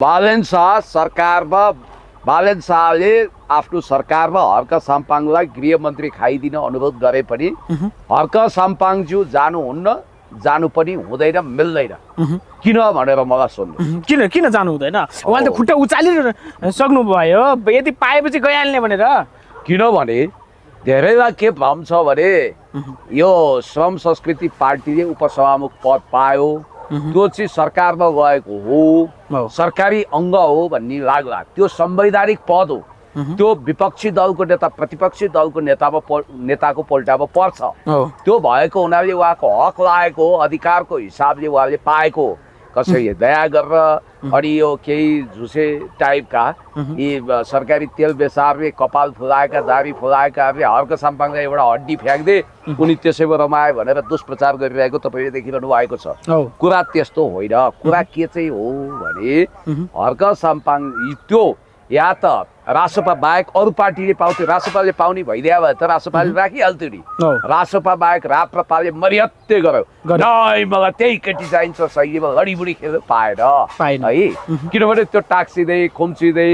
बालेन शाह सरकारमा बालेन शाहले आफ्नो सरकारमा हर्क साम्पाङलाई गृहमन्त्री खाइदिन अनुरोध गरे पनि हर्क साम्पाङज्यू जानुहुन्न, जानु पनि हुँदैन, मिल्दैन। किन भनेर मलाई सोध्नु। किन किन जानु हुँदैन? उहाँले त खुट्टा उचालिसक्नु भयो, यदि पाएपछि गइहाल्ने भनेर। किनभने धेरैलाई के भ्रम छ भने यो श्रम संस्कृति पार्टीले उपसभामुख पद पायो, त्यो चाहिँ सरकारमा गएको हो, सरकारी अङ्ग हो भन्ने लाग्ला। त्यो संवैधानिक पद हो, त्यो विपक्षी दलको नेता प्रतिपक्षी दलको नेताको पोल्टामा पर्छ। त्यो भएको हुनाले उहाँको हक लागेको हो, अधिकारको हिसाबले उहाँले पाएको हो। कसै दया गरेर अनि यो केही झुसे टाइपका यी सरकारी तेल बेसारले कपाल फुलाएका, दारी फुलाएकाहरूले हर्क साम्पाङलाई एउटा हड्डी फ्याँक्दे उनी त्यसैमा रमाए भनेर दुष्प्रचार गरिरहेको तपाईँले देखिरहनु भएको छ। कुरा त्यस्तो होइन। कुरा के चाहिँ हो भने हर्क साम्पाङ त्यो या त रासपा बाहेक अरू पार्टीले पाउँथ्यो, रासपाले पाउने भइदिया भए त रासपाले राखिहाल्थ्यो नि। रासपा बाहेक राप्रपाले मर्यादे गर्यो, नै मलाई त्यही केटी चाहिन्छ, शैलीमा लडीबुडी खेल्नु पाएन है। किनभने त्यो टाक्सिँदै खुम्चिँदै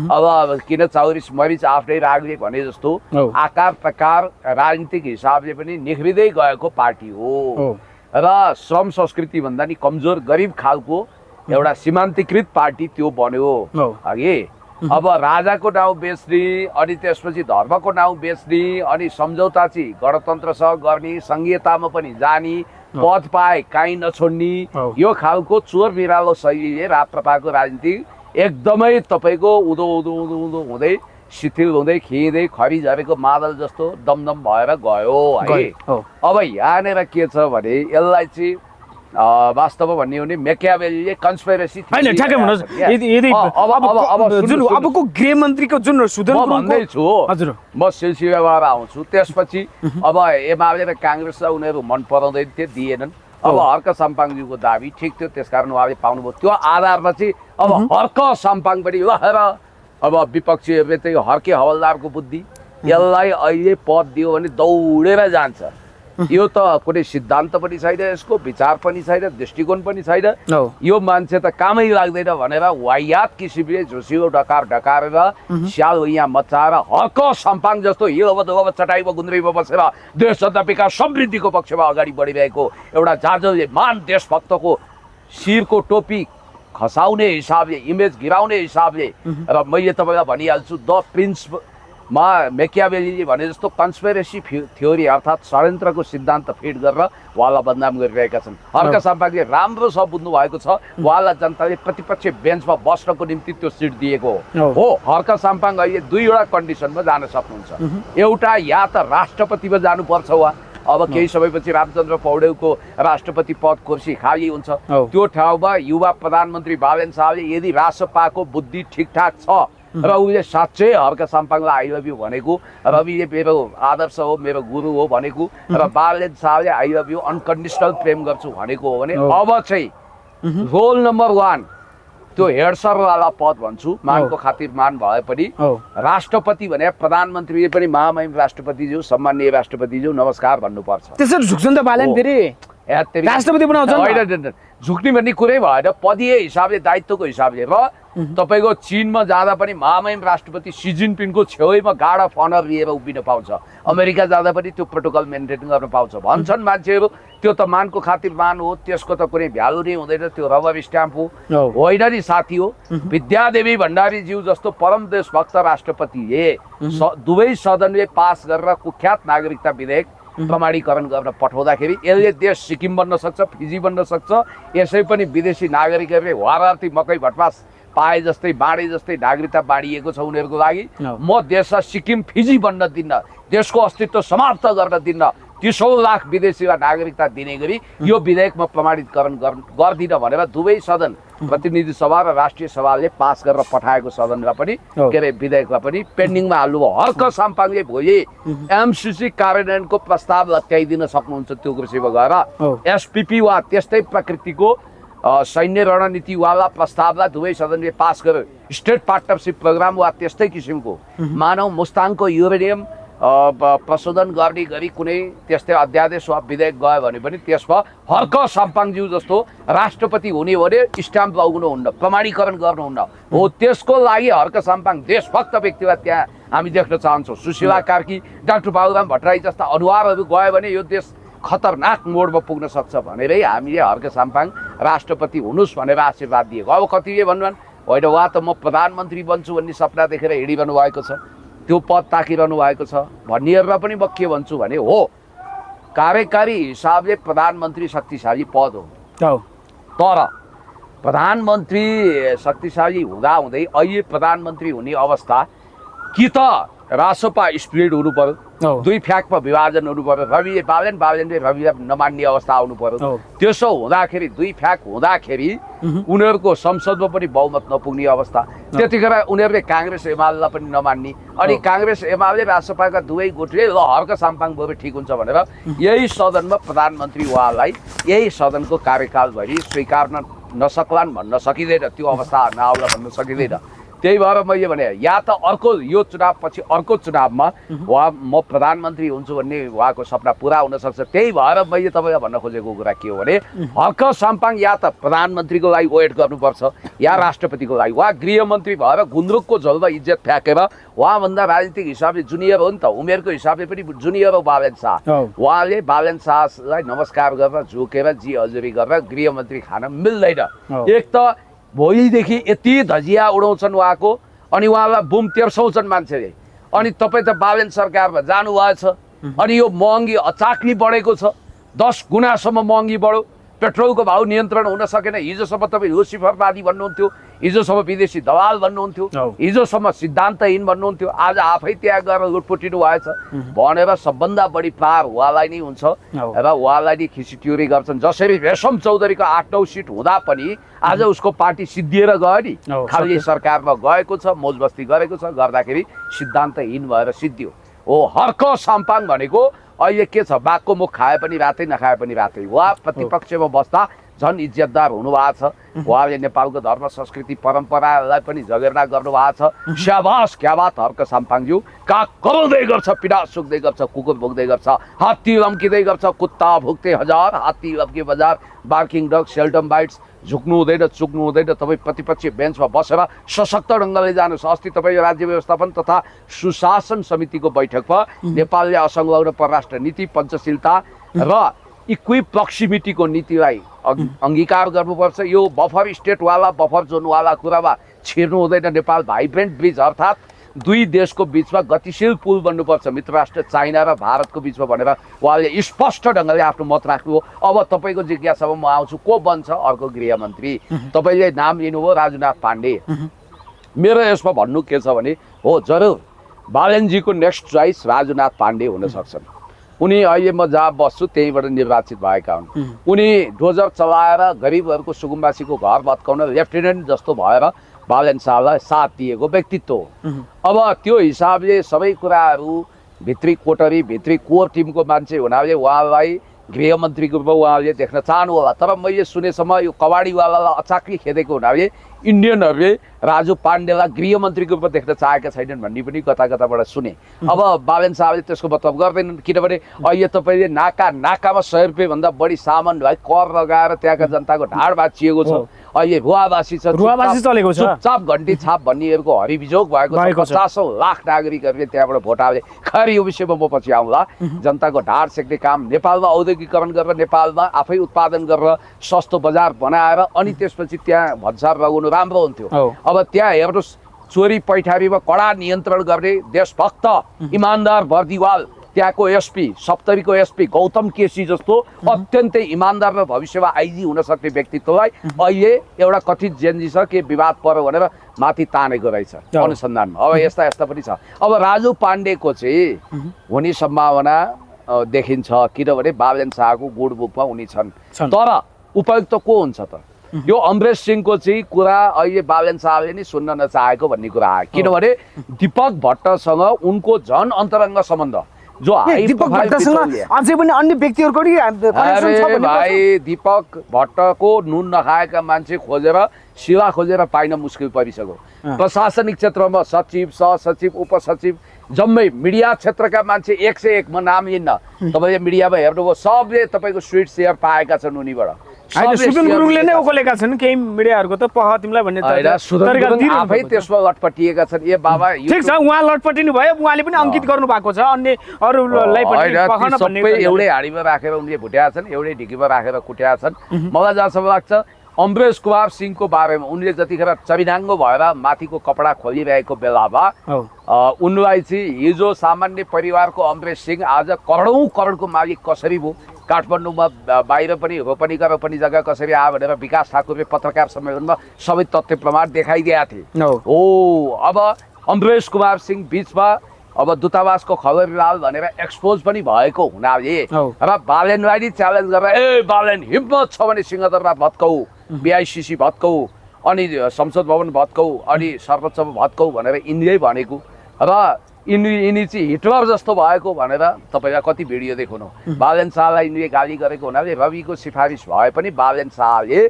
अब किन चौरिस मरिच आफ्नै रागले भने जस्तो आकार प्रकार राजनीतिक हिसाबले पनि निख्रिँदै गएको पार्टी हो र श्रम संस्कृति भन्दा नि कमजोर गरिब खालको एउटा सीमान्तकृत पार्टी त्यो बन्यो अघि। अब राजाको नाउँ बेच्ने अनि त्यसपछि धर्मको नाउँ बेच्ने अनि सम्झौता चाहिँ गणतन्त्रसँग गर्ने, संघीयतामा पनि जाने, पद पाए काहीँ नछोड्ने, यो खालको चोर बिरालो शैलीले राप्रपाको राजनीति एकदमै तपाईँको उँधो उँधो उँधो उँधो हुँदै शिथिल हुँदै खिँदै खरी झरेको मादल जस्तो दमदम भएर गयो है। अब यहाँनिर के छ भने यसलाई चाहिँ वास्तवमा भन्ने हो भने मेकियावेलीले कन्स्पिरेसी हैन। ठ्याक्कै भन्नुहोस्, यदि जुन अबको गृहमन्त्रीको जुन सुदन भन्दैछु हजुर, म सिलसिलाबाट आउँछु। त्यसपछि अब एमाले र काङ्ग्रेसलाई उनीहरू मन पराउँदैन थिए, दिएनन्। अब हर्क साम्पाङज्यूको दाबी ठिक थियो, त्यसकारण उहाँले पाउनुभयो। त्यो आधारमा चाहिँ अब हर्क साम्पाङ पनि लहेर अब विपक्षीहरूले चाहिँ हर्के हवलदारको बुद्धि यसलाई अहिले पद दियो भने दौडेर जान्छ। यो त कुनै सिद्धान्त पनि छैन, यसको विचार पनि छैन, दृष्टिकोण पनि छैन। यो मान्छे त कामै लाग्दैन भनेर वाहियात किसिमले झुसिलो ढकार ढकारेर स्याल यहाँ मचाएर हर्क साम्पाङ जस्तो हिलो चटाइमा गुन्द्रीमा बसेर देश जनता विकास समृद्धिको पक्षमा अगाडि बढिरहेको एउटा जाजलले मान देशभक्तको शिरको टोपी खसाउने हिसाबले, इमेज गिराउने हिसाबले र मैले तपाईँलाई भनिहाल्छु द प्रिन्समा मेकियावेलीले भने जस्तो कन्स्पिरेसी थ्योरी अर्थात् षड्यन्त्रको सिद्धान्त फिट गरेर उहाँलाई बदनाम गरिरहेका छन्। हर्क साम्पाङले राम्रो छ बुझ्नु भएको छ, उहाँलाई जनताले प्रतिपक्ष बेन्चमा बस्नको निम्ति त्यो सिट दिएको हो। हर्क साम्पाङ अहिले दुईवटा कन्डिसनमा जान सक्नुहुन्छ। एउटा या त राष्ट्रपतिमा जानुपर्छ उहाँ, अब केही समयपछि रामचन्द्र पौडेलको राष्ट्रपति पद कुर्सी खाली हुन्छ, त्यो ठाउँमा युवा प्रधानमन्त्री बालेन शाहले यदि रासपाको बुद्धि ठिकठाक छ र उसले साँच्चै हर्क साम्पाङलाई आई लभ यू भनेको, रविले मेरो आदर्श हो, मेरो गुरु हो भनेको र बालेन शाहले आई लभ यू अनकन्डिसनल प्रेम गर्छु भनेको हो भने अब चाहिँ रोल नम्बर 1 त्यो हेडसरवाला पद भन्छु, मानको खातिर मान भए पनि राष्ट्रपति भने प्रधानमन्त्रीले पनि महामहिम राष्ट्रपतिज्यू, सम्माननीय राष्ट्रपतिज्यू नमस्कार भन्नुपर्छ। त्यसरी झुक्छन् त बालेन फेरि राष्ट्रपति बनाउँछन्। झुक्ने भन्ने कुरै भएन, पदीय हिसाबले दायित्वको हिसाबले। र तपाईँको चीनमा जाँदा पनि महामहिम राष्ट्रपति सी जिनपिङको छेउमा गार्ड अफ अनर लिएर उभिन पाउँछ, अमेरिका जाँदा पनि त्यो प्रोटोकल मेन्टेन गर्न पाउँछ भन्छन् मान्छेहरू। त्यो त मानको खातिर मान हो, त्यसको त कुनै भ्यालु नै हुँदैन, त्यो रबर स्ट्याम्प हो होइन नि साथी हो। विद्यादेवी भण्डारीज्यू जस्तो परम देशभक्त राष्ट्रपतिले दुवै सदनले पास गरेर कुख्यात नागरिकता विधेयक प्रमाणीकरण गर्न पठाउँदाखेरि यसले देश सिक्किम बन्न सक्छ, फिजी बन्न सक्छ। यसै पनि विदेशी नागरिकहरूले वारार्थी मकै भटमास पाए जस्तै बाँडे जस्तै नागरिकता बाँडिएको छ उनीहरूको लागि। म देशलाई सिक्किम फिजी बन्न दिन्न, देशको अस्तित्व समाप्त गर्न दिन्न, 30 लाख विदेशीलाई नागरिकता दिने गरी यो विधेयकमा प्रमाणीकरण गर्दिन भनेर दुवै सदन प्रतिनिधि सभा र राष्ट्रिय सभाले पास गरेर पठाएको सदनलाई पनि के अरे विधेयकलाई पनि पेन्डिङमा हाल्नुभयो। हर्क साम्पाङले भोलि एमसिसी कार्यान्वयनको प्रस्ताव लट्याइदिन सक्नुहुन्छ त्यो कुर्सीमा गएर। एसपिपी वा त्यस्तै प्रकृतिको सैन्य रणनीतिवाला प्रस्तावलाई दुवै सदनले पास गर्यो। स्टेट पार्टनरसिप प्रोग्राम वा त्यस्तै किसिमको मानव मुस्ताङको युरेनियम प्रशोधन गर्ने गरी कुनै त्यस्तै अध्यादेश वा विधेयक गयो भने पनि त्यसमा हर्क साम्पाङज्यू जस्तो राष्ट्रपति हुने हो भने स्ट्याम्प लगाउनुहुन्न, प्रमाणीकरण गर्नुहुन्न हो। त्यसको लागि हर्क साम्पाङ देशभक्त व्यक्तिलाई त्यहाँ हामी देख्न चाहन्छौँ। सुशीला कार्की, डाक्टर बाबुराम भट्टराई जस्ता अनुहारहरू गयो भने यो देश खतरनाक मोडमा पुग्न सक्छ भनेरै हामीले हर्क साम्पाङ राष्ट्रपति हुनुहोस् भनेर आशीर्वाद दिएको। अब कतिले भन्नुभन् होइन वा त म प्रधानमन्त्री बन्छु भन्ने सपना देखेर हिँडिरहनु भएको छ, त्यो पद ताकिरहनु भएको छ भन्नेहरूलाई पनि म के भन्छु भने हो, कार्यकारी हिसाबले प्रधानमन्त्री शक्तिशाली पद हो, तर प्रधानमन्त्री शक्तिशाली हुँदाहुँदै अहिले प्रधानमन्त्री हुने अवस्था कि त रासोपा स्प्लिट हुनु पर्यो, दुई फ्याकमा विभाजन हुनु पर्यो, रविले बालेन बालेनले रविलाई नमान्ने अवस्था आउनु पर्यो। त्यसो हुँदाखेरि दुई फ्याक हुँदाखेरि उनीहरूको संसदमा पनि बहुमत नपुग्ने अवस्था, त्यतिखेर उनीहरूले काङ्ग्रेस एमालेलाई पनि नमान्ने, अनि काङ्ग्रेस एमाले रासोपाका दुवै गुटले ल हर्क साम्पाङ गयो ठिक हुन्छ भनेर यही सदनमा प्रधानमन्त्री उहाँलाई यही सदनको कार्यकालभरि स्वीकार्न नसक्लान् भन्न सकिँदैन, त्यो अवस्था नआउला भन्न सकिँदैन। त्यही भएर मैले भने या त अर्को यो चुनावपछि अर्को चुनावमा उहाँ म प्रधानमन्त्री हुन्छु भन्ने उहाँको सपना पुरा हुनसक्छ। त्यही भएर मैले तपाईँलाई भन्न खोजेको कुरा के हो भने हर्क साम्पाङ या त प्रधानमन्त्रीको लागि वेट गर्नुपर्छ या राष्ट्रपतिको लागि। उहाँ गृहमन्त्री भएर गुन्द्रुकको झोलमा इज्जत फ्याँकेर उहाँभन्दा राजनीतिक हिसाबले जुनियर हो नि त, उमेरको हिसाबले पनि जुनियर हो बालेन शाह। उहाँले बालेन शाहलाई नमस्कार गरेर झुकेर जी हजुरी गरेर गृहमन्त्री खान मिल्दैन। एक त भोलिदेखि यति धजिया उडाउँछन् उहाँको, अनि उहाँलाई बुम तेर्साउँछन् मान्छेले, अनि तपाईँ त बालेन सरकारमा जानुभएछ, अनि यो महँगी अचाक्ली बढेको छ, 10 गुणासम्म महँगी बढ्यो, पेट्रोलको भाउ नियन्त्रण हुन सकेन। हिजोसम्म तपाईँ लुसिफरवादी भन्नुहुन्थ्यो, हिजोसम्म विदेशी दलाल भन्नुहुन्थ्यो, हिजोसम्म सिद्धान्तहीन भन्नुहुन्थ्यो, आज आफै त्यहाँ गएर लुटपुटिनु भएछ भनेर सबभन्दा बढी पार उहाँलाई नै हुन्छ र उहाँलाई नै खिसिट्युरी गर्छन्। जसरी रेशम चौधरीको 8-9 सिट हुँदा पनि आज उसको पार्टी सिद्धिएर गयो नि, खाली सरकारमा गएको छ, मोजबस्ती गरेको छ, गर्दाखेरि सिद्धान्तहीन भएर सिद्धियो। हो हर्क साम्पाङ भनेको अहिले के छ, बाघको मुख खाए पनि रातै नखाए पनि रातै। उहाँ प्रतिपक्षमा बस्दा झन् इज्जतदार हुनुभएको छ, उहाँले नेपालको धर्म संस्कृति परम्परालाई पनि जगेर्ना गर्नुभएको छ। स्याबास क्या बात हर्क साम्पाङज्यू, काग कराउँदै गर्छ, पिडा सुक्दै गर्छ, कुकुर भुक्दै गर्छ, हात्ती लम्किँदै गर्छ, कुत्ता भुक्दै हजार, हात्ती लम्के बजार, बार्किङ डग सेल्डम बाइट्स, झुक्नु हुँदैन चुक्नु हुँदैन। तपाईँ प्रतिपक्ष बेन्चमा बसेर सशक्त ढङ्गले जानुहोस्। अस्ति तपाईँ राज्य व्यवस्थापन तथा सुशासन समितिको बैठकमा नेपालले असंलग्न परराष्ट्र नीति, पञ्चशीलता र इक्वी प्रक्सिमिटीको नीतिलाई अङ्गीकार गर्नुपर्छ। यो बफर स्टेटवाला बफर जोनवाला कुरामा छिर्नु हुँदैन। नेपाल भाइब्रेन्ट ब्रिज अर्थात् दुई देशको बिचमा गतिशील पुल बन्नुपर्छ मित्र राष्ट्र चाइना र भारतको बिचमा भनेर उहाँले स्पष्ट ढङ्गले आफ्नो मत राख्नु हो। अब तपाईँको जिज्ञासामा म आउँछु, को बन्छ अर्को गृहमन्त्री? तपाईँले नाम लिनुभयो राजुनाथ पाण्डे। मेरो यसमा भन्नु के छ भने हो जरुर बालेनजीको नेक्स्ट चोइस राजुनाथ पाण्डे हुन सक्छन्। उनी अहिले म जहाँ बस्छु त्यहीँबाट निर्वाचित भएका हुन्। उनी डोजर चलाएर गरिबहरूको सुकुम्बासीको घर भत्काउन लेफ्टिनेन्ट जस्तो भएर बालेन शाहलाई साथ दिएको व्यक्तित्व हो। अब त्यो हिसाबले सबै कुराहरू भित्री कोटरी भित्री कोर टिमको मान्छे हुनाले उहाँलाई गृहमन्त्रीको रूपमा उहाँले देख्न चाहनु होला। तर मैले सुनेसम्म यो कबाडीवालालाई अचाक्ली खेदेको हुनाले इन्डियनहरूले राजु पाण्डेलाई गृहमन्त्रीको रूपमा देख्न चाहेका छैनन् भन्ने पनि कता कताबाट सुने। अब बालेन शाहले त्यसको मतलब गर्दैनन्, किनभने अहिले तपाईँले नाकामा 100 रुपियाँभन्दा बढी सामान भाइ कर लगाएर त्यहाँका जनताको ढाड भाँचिएको छ। अहिले रुवावासी छ, चलेको छ, चुपचाप घन्टी छाप भन्नेहरूको हरिविजोग भएको छ। 50,000 लाख नागरिकहरूले त्यहाँबाट भोट हाले। खैर यो विषयमा म पछि आउँला। जनताको ढाड सेक्ने काम नेपालमा औद्योगिकरण गरेर नेपालमा आफै उत्पादन गरेर सस्तो बजार बनाएर अनि त्यसपछि त्यहाँ भन्सार लगाउनु राम्रो हुन्थ्यो। अब त्यहाँ हेर्नुहोस् चोरी पैठारीमा कडा नियन्त्रण गर्ने देशभक्त इमान्दार बर्दिवाल, त्यहाँको एसपी सप्तरीको एसपी गौतम केसी जस्तो अत्यन्तै इमान्दार र भविष्यमा आइजी हुन सक्ने व्यक्तित्वलाई अहिले एउटा कथित जेन्जी छ के विवाद पर्यो भनेर माथि तानेको रहेछ अनुसन्धानमा। अब यस्ता यस्ता पनि छ। अब राजु पाण्डेको चाहिँ हुने सम्भावना देखिन्छ, किनभने बालेन शाहको गुड बुकमा उनी छन्। तर उपयुक्त को हुन्छ त? यो अमरेश सिंहको चाहिँ कुरा अहिले बालेन शाहले नि सुन्न नचाहेको भन्ने कुरा आयो, किनभने दीपक भट्टसँग उनको झन अन्तरङ्ग सम्बन्ध। जो हाई दीपक प्रोफाइल भट्टसँग बिचौलिया। अझै पनि अन्य व्यक्तिहरूको नि कनेक्सन छ अरे भन्ने भाइ दीपक भट्टको नुन नखाएका मान्छे खोजेर सेवा खोजेर पाइन मुस्किल परिसक्यो प्रशासनिक क्षेत्रमा सचिव सहसचिव उपसचिव जम्मै मिडिया क्षेत्रका मान्छे 101 म नाम लिन्न तपाईँले मिडियामा हेर्नुभयो सबले तपाईँको स्विट सेयर पाएका छन् उनीबाट होइन सुदन गुरुङले नै ओकोलेका छन् केही मिडियाहरूको त पह तिमीलाई भन्ने तरिका दिनु आफै त्यसमा लटपटिएका छन् ए बाबा ठिक छ उहाँ लटपटिनु भयो उहाँले पनि अंकित गर्नु भएको छ अन्य अरूलाई पनि पहन भन्ने सबै एउटै हाडीमा राखेर उनले भुट्याएका छन् एउटै ढिकीमा राखेर कुट्याएका छन् मलाई जहाँसम्म लाग्छ अमरेश कुमार सिंहको बारेमा उनले जतिखेर चबिनाङ्गो भएर माथिको कपडा खोलिरहेको बेलामा उनलाई चाहिँ हिजो सामान्य परिवारको अमरेश सिंह आज करोडको मालिक कसरी भयो काठमाडौँमा बाहिर पनि रोपनीका रोपनी जग्गा कसरी आयो भनेर विकास ठाकुरले पत्रकार सम्मेलनमा सबै तथ्य प्रमाण देखाइदिएका थिए अब अमरेश कुमार सिंह बिचमा अब दूतावासको खबरलाल भनेर एक्सपोज पनि भएको हुनाले र बालेनलाई च्यालेन्ज गरेर ए बालेन हिम्मत छ भने सिंहदरबार भत्काऊ बिआइसिसी भत्काऊ अनि संसद भवन भत्काऊ अनि सर्वोच्चमा भत्काऊ भनेर यिनले भनेको र यिनी चाहिँ हिटलर जस्तो भएको भनेर तपाईँलाई कति भिडियो देखाउनु बालेन शाहलाई यिनले गाली गरेको हुनाले रविको सिफारिस भए पनि बालेन शाहले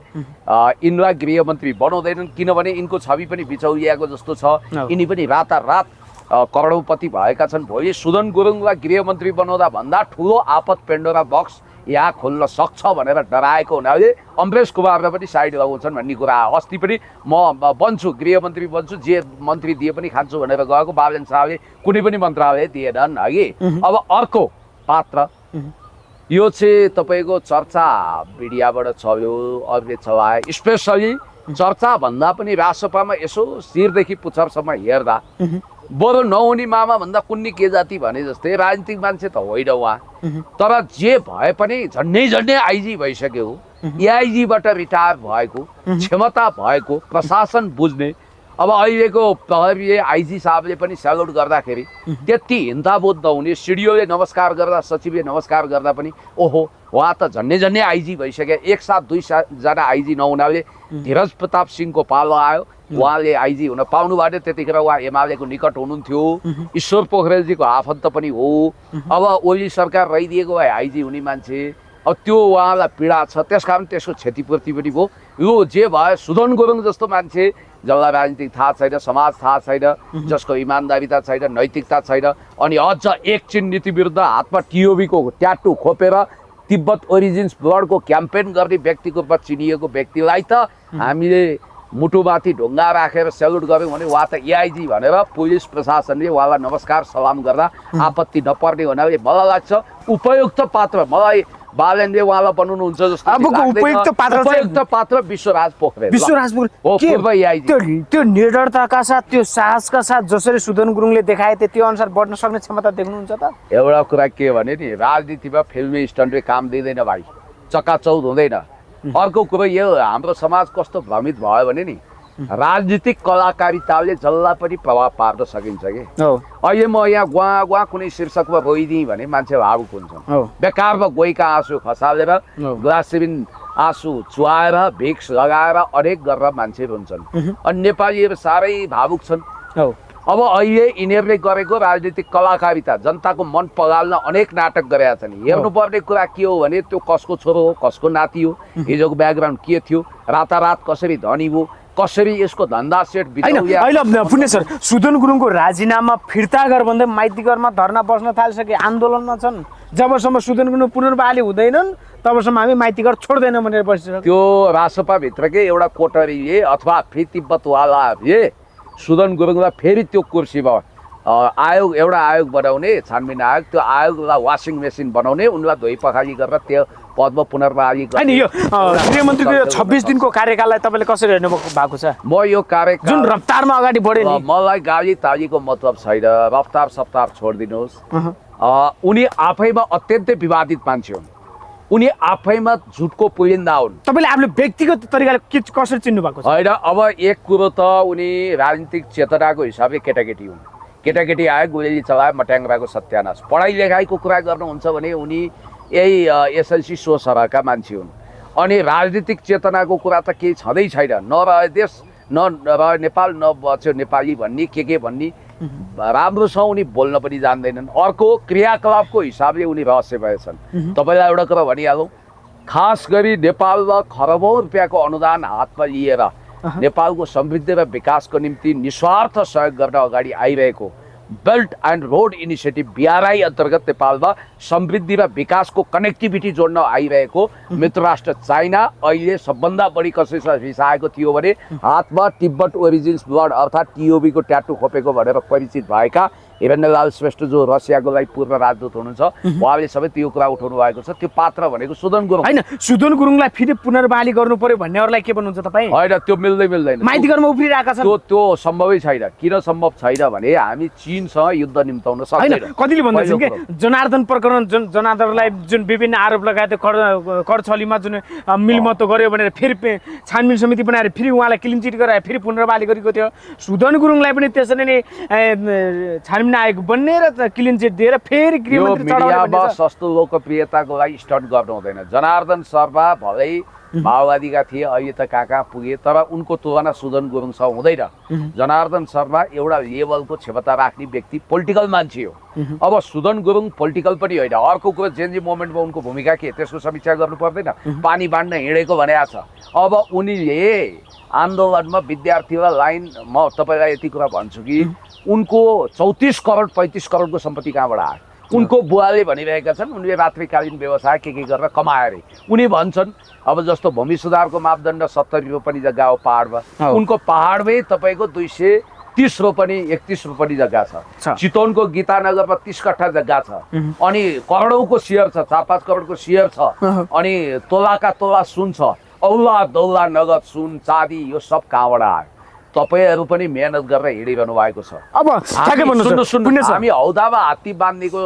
यिनलाई गृहमन्त्री बनाउँदैनन् किनभने यिनको छवि पनि बिचौलियाको जस्तो छ यिनी पनि रातारात करोडपति भएका छन् भोलि सुदन गुरुङलाई गृहमन्त्री बनाउँदा भन्दा ठुलो आपत पेन्डोरा बक्स यहाँ खोल्न सक्छ भनेर डराएको हुनाले अमरेश कुमारलाई पनि साइड लगाउँछन् भन्ने कुरा अस्ति पनि म बन्छु गृहमन्त्री बन्छु जे मन्त्री दिए पनि खान्छु भनेर गएको बालेन शाहले कुनै पनि मन्त्रालय दिएनन् हगि अब अर्को पात्र यो चाहिँ तपाईँको चर्चा मिडियाबाट चल्यो अरूले चलाए स्पेसली चर्चा भन्दा पनि राजसभामा यसो शिरदेखि पुच्छरसम्म हेर्दा बरु नहुने मामा भन्दा कुन्नी के जाति भने जस्तै राजनीतिक मान्छे त होइन उहाँ तर जे भए पनि झन्डै आइजी भइसक्यो एआइजीबाट रिटायर भएको क्षमता भएको प्रशासन बुझ्ने अब अहिलेको प्रहरी आइजी साहबले पनि स्यालुट गर्दाखेरि त्यति हिन्दाबोध नहुने सिडिओले नमस्कार गर्दा सचिवले नमस्कार गर्दा पनि ओहो उहाँ त झन्डै आइजी भइसक्यो एक साथ दुई जना आइजी नहुनाले धीरज प्रताप सिंहको पालो आयो उहाँले आइजी हुन पाउनुभयो त्यतिखेर उहाँ एमालेको निकट हुनुहुन्थ्यो ईश्वर पोखरेलजीको आफन्त पनि हो अब ओली सरकार रहिदिएको भए आइजी हुने मान्छे अब त्यो उहाँलाई पीडा छ त्यसकारण त्यसको क्षतिपूर्ति पनि भयो यो जे भयो सुदन गुरुङ जस्तो मान्छे जसलाई राजनीतिक थाहा छैन समाज थाहा छैन जसको इमान्दारिता छैन नैतिकता छैन अनि अझ एकछिन नीति विरुद्ध हातमा टिओबीको ट्याटु खोपेर तिब्बत ओरिजिन्स ब्लडको क्याम्पेन गर्ने व्यक्तिको रूपमा चिनिएको व्यक्तिलाई त हामीले मुटुमाथि ढुङ्गा राखेर सेल्युट गऱ्यौँ भने उहाँ त एआइजी भनेर पुलिस प्रशासनले उहाँलाई नमस्कार सलाम गर्दा आपत्ति नपर्ने हुनाले मलाई लाग्छ उपयुक्त पात्र मलाई बालेनले उहाँलाई बनाउनुहुन्छ जस्तो उपयुक्त पात्र विश्वराज पोखरेल त्यो निडरताका साथ त्यो साहसका साथ जसरी सुदन गुरुङले देखाए त्यो अनुसार बढ्न सक्ने क्षमता देख्नुहुन्छ त एउटा कुरा के भने नि राजनीतिमा फिल्मी स्टन्टले काम दिँदैन भाइ चकाचौध हुँदैन अर्को कुरो यो हाम्रो समाज कस्तो भ्रमित भयो भने नि राजनीतिक कलाकारिताले जसलाई पनि प्रभाव पार्न सकिन्छ कि अहिले म यहाँ गुवा कुनै शीर्षकमा गइदिएँ भने मान्छे भावुक हुन्छन् बेकारमा गइका आँसु खसालेर ग्लासबिन आँसु चुहाएर भिक्स लगाएर अनेक गरेर मान्छे हुन्छन् अनि नेपालीहरू साह्रै भावुक छन् अब अहिले यिनीहरूले गरेको राजनीतिक कलाकारिता जनताको मन पगाल्न अनेक नाटक गरेका छन् हेर्नुपर्ने कुरा के हो भने त्यो कसको छोरो हो कसको नाति हो हिजोको ब्याकग्राउन्ड के थियो रातारात कसरी धनी भयो कसरी यसको धन्दा सेट पुण्य सर सुदन गुरुङको राजीनामा फिर्ता गर भन्दै माइतीघरमा धर्ना बस्न थालिसके आन्दोलनमा छन् जबसम्म सुदन गुरुङ पुनर्बहाली हुँदैनन् तबसम्म हामी माइतीघर छोड्दैनौँ भनेर बसिसक्यो त्यो राजसभाभित्रकै एउटा कोटरीले अथवा फ्री तिब्बतवालाले सुदन गुरुङलाई फेरि त्यो कुर्सीमा आयोग एउटा आयोग बनाउने छानबिन आयोग त्यो आयोगलाई वासिङ मेसिन बनाउने उनलाई धोइ पखाली गरेर त्यो पदमा पुनर्बहाली गर्ने यो गृहमन्त्रीको 26 दिनको कार्यकाललाई तपाईँले कसरी हेर्नु भएको छ म यो कार्यकाल जुन रफ्तारमा अगाडि बढ्यो नि मलाई गाली तालीको मतलब छैन रफ्तार सफ्तार छोडिदिनुहोस् उनी आफैमा अत्यन्तै विवादित मान्छे हुन् उनी आफैमा झुटको पुलिन्दा हुन् तपाईँले आफूले व्यक्तिगत तरिकाले के कसरी चिन्नु भएको छ होइन अब एक कुरो त उनी राजनीतिक चेतनाको हिसाबले केटाकेटी हुन् केटाकेटी आयो गोली चलायो मट्याङ्ग्राको सत्यानाश पढाइ लेखाइको कुरा गर्नुहुन्छ भने उनी यही एसएलसी सोसरका मान्छे हुन् अनि राजनीतिक चेतनाको कुरा त केही छँदै छैन नरहे देश नरहे नेपाल नबच्यो नेपाली भन्ने के भन्ने राम्रोसँग उनी बोल्न पनि जान्दैनन्। अर्को क्रियाकलापको हिसाबले उनी रहस्य भएछन्। तपाईँलाई एउटा कुरा भनिहालौँ, खास गरी नेपालमा खरबौँ रुपियाँको अनुदान हातमा लिएर नेपालको समृद्धि र विकासको निम्ति निस्वार्थ सहयोग गर्न अगाडि आइरहेको belt and road initiative BRI अन्तर्गत नेपालमा समृद्धि र विकासको कनेक्टिभिटी जोड्न आइरहेको मित्र राष्ट्र चाइना अहिले सबभन्दा बढी कसैसँग रिसाएको थियो भने हातमा तिब्बत ओरिजिन्स ब्लड अर्थात् TOB को ट्याटु खोपेको भनेर परिचित भएका हिरण्यलाल श्रेष्ठ जो रसियाको लागि पूर्व राजदूत हुनुहुन्छ, उहाँले सबै त्यो कुरा उठाउनु भएको छ। त्यो पात्र भनेको सुदन गुरुङ हैन। सुदन गुरुङलाई फेरि पुनर्बहाली गर्नु पर्यो भन्नेहरूलाई के भन्नुहुन्छ तपाईँ? होइन, त्यो मिल्दैन। माइतीघरमा उफ्रिरहेका छन्। त्यो सम्भवै छैन। किन सम्भव छैन भने हामी चीनसँग युद्ध निम्ताउन सक्दैनौँ। कतिले भन्दछन् कि जनार्दन प्रकरण जनार्दनलाई जुन विभिन्न आरोप लगाएको करछलीमा जुन मिलमतो गर्यो भनेर फेरि छानबिन समिति बनाएर फेरि उहाँलाई क्लिन चिट गराएर फेरि पुनर्बहाली गरेको थियो। सुदन गुरुङलाई पनि त्यसरी नै छानबिन आयोग बन्ने र क्लिन चिट दिएर फेरि गृहमन्त्री मिडियामा सस्तो लोकप्रियताको लागि स्टन्ट गर्नु हुँदैन। जनार्दन शर्मा भलै माओवादीका थिए, अहिले त कहाँ पुगे, तर उनको तुलना सुदन गुरुङसँग हुँदैन। जनार्दन शर्मा एउटा लेभलको क्षमता राख्ने व्यक्ति, पोलिटिकल मान्छे हो। अब सुदन गुरुङ पोलिटिकल पनि होइन। अर्को कुरा जेएनजी मोमेन्टमा उनको भूमिका के, त्यसको समीक्षा गर्नु पर्दैन। पानी बाँड्न हिँडेको भनेको छ। अब उनीले आन्दोलनमा विद्यार्थीलाई लाइन, म तपाईँलाई यति कुरा भन्छु कि उनको 34 करोड 35 करोडको सम्पत्ति कहाँबाट आयो? उनको बुवाले भनिरहेका छन् उनले रात्रिकालीन व्यवसाय के गरेर कमाए अरे। उनी भन्छन् अब जस्तो भूमि सुधारको मापदण्ड 70 रोपनी जग्गा हो पहाडमा, उनको पहाडमै तपाईँको 230 रोपनी 31 रोपनी जग्गा छ। चितवनको गीतानगरमा 30 कट्ठा जग्गा छ। अनि करोडौँको सेयर छ, 4-5 करोडको सेयर छ। अनि तोलाका तोला सुन छ। औला दौला नगद सुन चाँदी यो सब कहाँबाट आयो? तपाईँहरू पनि मेहनत गरेर हिँडिरहनु भएको छ। अब हामी हौदामा हात्ती बाँध्नेको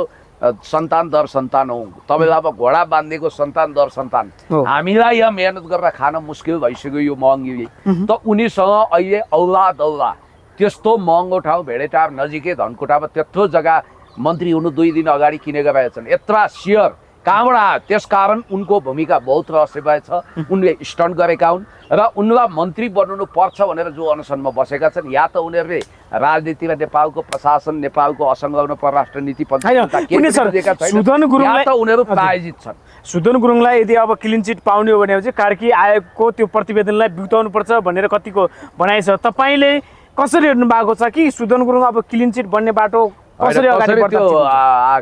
सन्तान दर सन्तान हौ, तपाईँलाई अब घोडा बाँध्नेको सन्तान दर सन्तान। हामीलाई यहाँ मेहनत गरेर खान मुस्किल भइसक्यो यो महँगीले। त उनीसँग अहिले औला दौला त्यस्तो महँगो ठाउँ भेडेटार नजिकै धनकुटामा त्यत्रो जग्गा मन्त्री हुनु 2 दिन अगाडि किनेका रहेछन्। यत्रा सेयर कहाँबाट आयो? त्यसकारण उनको भूमिका बहुत रहस्यमय छ। उनले स्टन्ट गरेका हुन् र उनलाई मन्त्री बन्नु पर्छ भनेर जो अनसनमा बसेका छन्, या त उनीहरूले राजनीति र नेपालको प्रशासन, नेपालको असंलग्न परराष्ट्र नीति सुदन गुरुङलाई उनीहरू प्रायोजित छन्। सुदन गुरुङलाई यदि अब क्लिन चिट पाउने हो भने चाहिँ कार्की आयोगको त्यो प्रतिवेदनलाई बिउताउनु पर्छ भनेर कतिको भनाइ छ। तपाईँले कसरी हेर्नु भएको छ कि सुदन गुरुङ अब क्लिन चिट बन्ने बाटो कसरी अगाडि बढ्छ? त्यो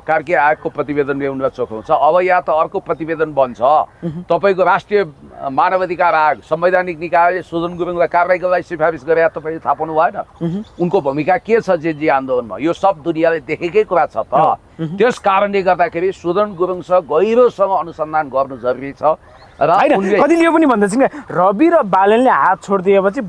कार्की आयोगको प्रतिवेदन ल्याउनलाई चोखाउँछ। अब या त अर्को प्रतिवेदन बन्छ। तपाईँको राष्ट्रिय मानवाधिकार आयोग संवैधानिक निकायले सुदन गुरुङलाई कारबाहीको लागि सिफारिस गरे, तपाईँले थाहा पाउनु भएन? उनको भूमिका के छ जेएनजी आन्दोलनमा? यो सब दुनियाँले देखेकै कुरा छ त। त्यस कारणले गर्दाखेरि सुदन गुरुङसँग गहिरोसँग अनुसन्धान गर्नु जरुरी छ। र कतिले यो पनि भन्दछन् रवि र बालनले हात छोडिदिएपछि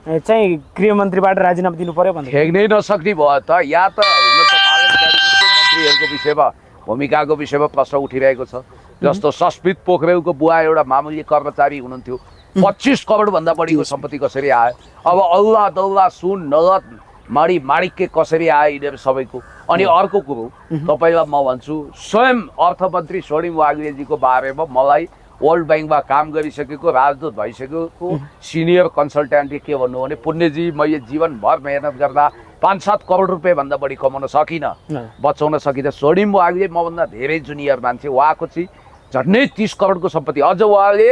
चाहिँ गृहमन्त्रीबाट राजीनामा दिनु पर्यो भन्दै ठेक्नै नसक्ने भयो त। या त हुन त बालन मन्त्रीहरूको विषयमा भूमिकाको विषयमा प्रश्न उठिरहेको छ। जस्तो सस्मित पोखरेलको बुवा एउटा मामुली कर्मचारी हुनुहुन्थ्यो, 25 करोडभन्दा बढीको सम्पत्ति कसरी आयो? अब औला दौला सुन नगद माणिक्य कसरी आयो यिनीहरू सबैको? अनि अर्को कुरो तपाईँलाई म भन्छु, स्वयं अर्थमन्त्री स्वर्णिम वाग्लेजीको बारेमा मलाई वर्ल्ड ब्याङ्कमा काम गरिसकेको, राजदूत भइसकेको सिनियर कन्सल्ट्यान्टले के भन्नु भने, पुण्यजी मैले जीवनभर मेहनत गर्दा 5-7 करोड रुपियाँभन्दा बढी कमाउन सकिनँ, बचाउन सकिनँ। स्वर्णिम वाग्ले मभन्दा धेरै जुनियर मान्छे, उहाँको चाहिँ झन्डै 30 करोडको सम्पत्ति। अझ उहाँले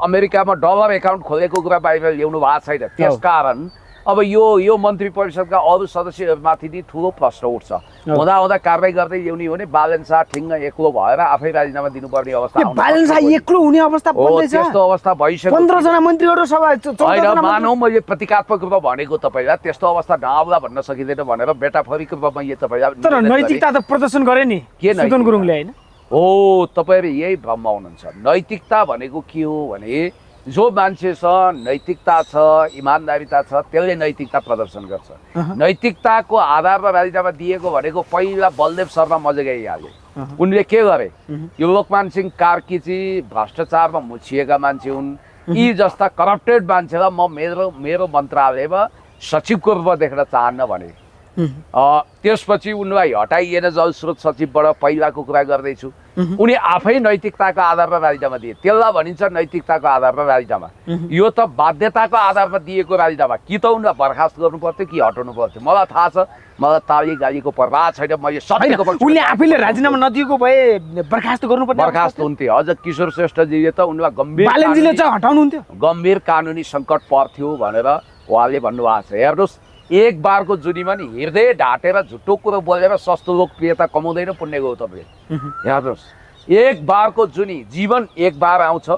अमेरिकामा डलर एकाउन्ट खोलेको कुरा बाहिर ल्याउनु भएको छैन। त्यसकारण अब यो मन्त्री परिषदका अरू सदस्यहरूमाथि नि ठुलो प्रश्न उठ्छ। हुँदा कारबाही गर्दै ल्याउने हो भने बालन शाह ठिङ्ग एक्लो भएर आफै राजीनामा दिनुपर्ने अवस्था आउँछ। बालन शाह एक्लो हुने अवस्था बन्दैछ। त्यस्तो अवस्था भइसक्यो। 15 जना मन्त्रीहरू सभा होइन, मानौ मैले प्रतीकात्मक रूपमा भनेको तपाईँलाई, त्यस्तो अवस्था नआउला भन्न सकिँदैन भनेर बेटाफरीको रूपमा मैले तपाईँलाई। तर नैतिकता त प्रदर्शन गरे नि सुदन गुरुङले, होइन? हो, तपाईँहरू यही भ्रममा हुनुहुन्छ। नैतिकता भनेको के हो भने जो मान्छेसँग नैतिकता छ, इमान्दारिता छ, त्यसले नैतिकता प्रदर्शन गर्छ। नैतिकताको आधारमा राजीनामा दिएको भनेको पहिला बलदेव शर्मा मजगाइहाले। उनले के गरे? यो लोकमान सिंह कार्की चाहिँ भ्रष्टाचारमा मुछिएका मान्छे हुन्, यी जस्ता करप्टेड मान्छेलाई म मेरो मन्त्रालयमा सचिवको रूपमा देख्न चाहन्न भने त्यसपछि उनलाई हटाइएन जलस्रोत सचिवबाट पहिलाको कुरा गर्दैछु उनी आफै नैतिकताको आधारमा राजीनामा दिए त्यसलाई भनिन्छ नैतिकताको आधारमा राजीनामा यो त बाध्यताको आधारमा दिएको राजीनामा कि त उनलाई बर्खास्त गर्नु पर्थ्यो कि हटाउनु पर्थ्यो मलाई थाहा छ मलाई ताली गालीको पर्वाह छैन मैले सत्यको पक्ष उनले आफैले राजीनामा नदिएको भए बर्खास्त गर्नुपर्ने बर्खास्त हुन्थे अझ किशोर श्रेष्ठजीले त उनलाई बालनजीले चाहिँ हटाउनुहुन्थ्यो गम्भीर कानुनी सङ्कट पर्थ्यो भनेर उहाँले भन्नुभएको छ हेर्नुहोस् एक बारको जुनीमा नि हृदय ढाँटेर झुटो कुरो बोलेर सस्तो लोकप्रियता कमाउँदैन पुण्य गौतमले हेर्नुहोस् एक बारको जुनी जीवन एक बार आउँछ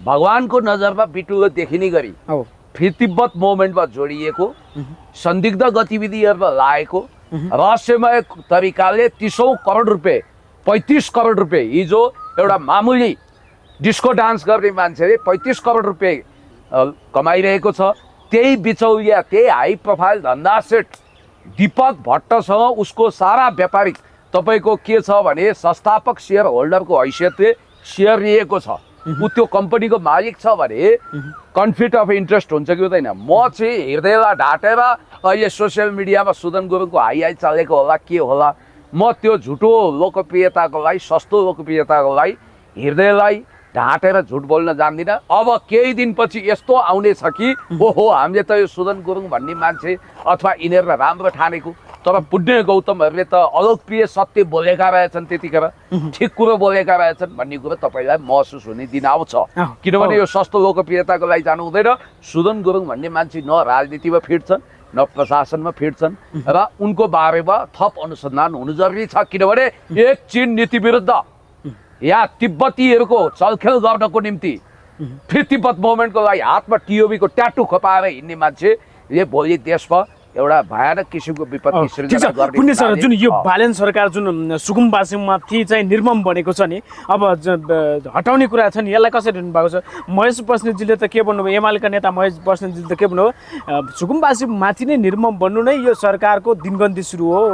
भगवानको नजरमा बिटुलो देखिने गरी फिर तिब्बत मोमेन्टमा जोडिएको संदिग्ध गतिविधिहरूमा लागेको रहस्यमय तरिकाले 30 करोड रुपियाँ 35 करोड रुपियाँ हिजो एउटा मामुली डिस्को डान्स गर्ने मान्छेले 35 करोड रुपियाँ कमाइरहेको छ त्यही बिचौलिया त्यही हाई प्रोफाइल धन्दा सेट दीपक भट्टसँग उसको सारा व्यापारिक तपाईँको के छ भने संस्थापक सेयर होल्डरको हैसियतले सेयर लिएको छ ऊ त्यो कम्पनीको मालिक छ भने कन्फ्लिक्ट अफ इन्ट्रेस्ट हुन्छ कि हुँदैन म चाहिँ हृदयलाई ढाँटेर अहिले सोसियल मिडियामा सुदन गुरुङको हाई चलेको होला के होला म त्यो झुटो लोकप्रियताको लागि सस्तो लोकप्रियताको लागि हृदयलाई ढाँटेर झुट बोल्न जान्दिनँ अब केही दिनपछि यस्तो आउनेछ कि ओहो हामीले त यो सुदन गुरुङ भन्ने मान्छे अथवा यिनीहरूलाई राम्रो ठानेको तर पुण्य गौतमहरूले त अलोकप्रिय सत्य बोलेका रहेछन् त्यतिखेर ठिक कुरो बोलेका रहेछन् भन्ने कुरो तपाईँलाई महसुस हुने दिन आउँछ किनभने यो सस्तो लोकप्रियताको लागि जानु हुँदैन सुदन गुरुङ भन्ने मान्छे न राजनीतिमा फिट छन् न प्रशासनमा फिट छन् र उनको बारेमा थप अनुसन्धान हुनु जरुरी छ किनभने एक चीन नीति विरुद्ध या तिब्बतीहरूको चलखेल गर्नको निम्ति फिर तिब्बत मुभमेन्टको लागि हातमा टिओबीको ट्याटु खपाएर हिँड्ने मान्छेले भोलि देशमा एउटा भयानक किसिमको विपत्ति सृजना गर्ने पुण्य सर जुन यो बालन सरकार जुन सुकुम्बासीमाथि चाहिँ निर्मम बनेको छ नि अब हटाउने कुरा छ नि यसलाई कसरी हेर्नु भएको छ महेश बस्नेतजीले त के भन्नुभयो एमालेका नेता महेश बस्नेतजीले त के भन्नुभयो सुकुम्बासीमाथि नै निर्मम बन्नु नै यो सरकारको दिनगन्ती सुरु हो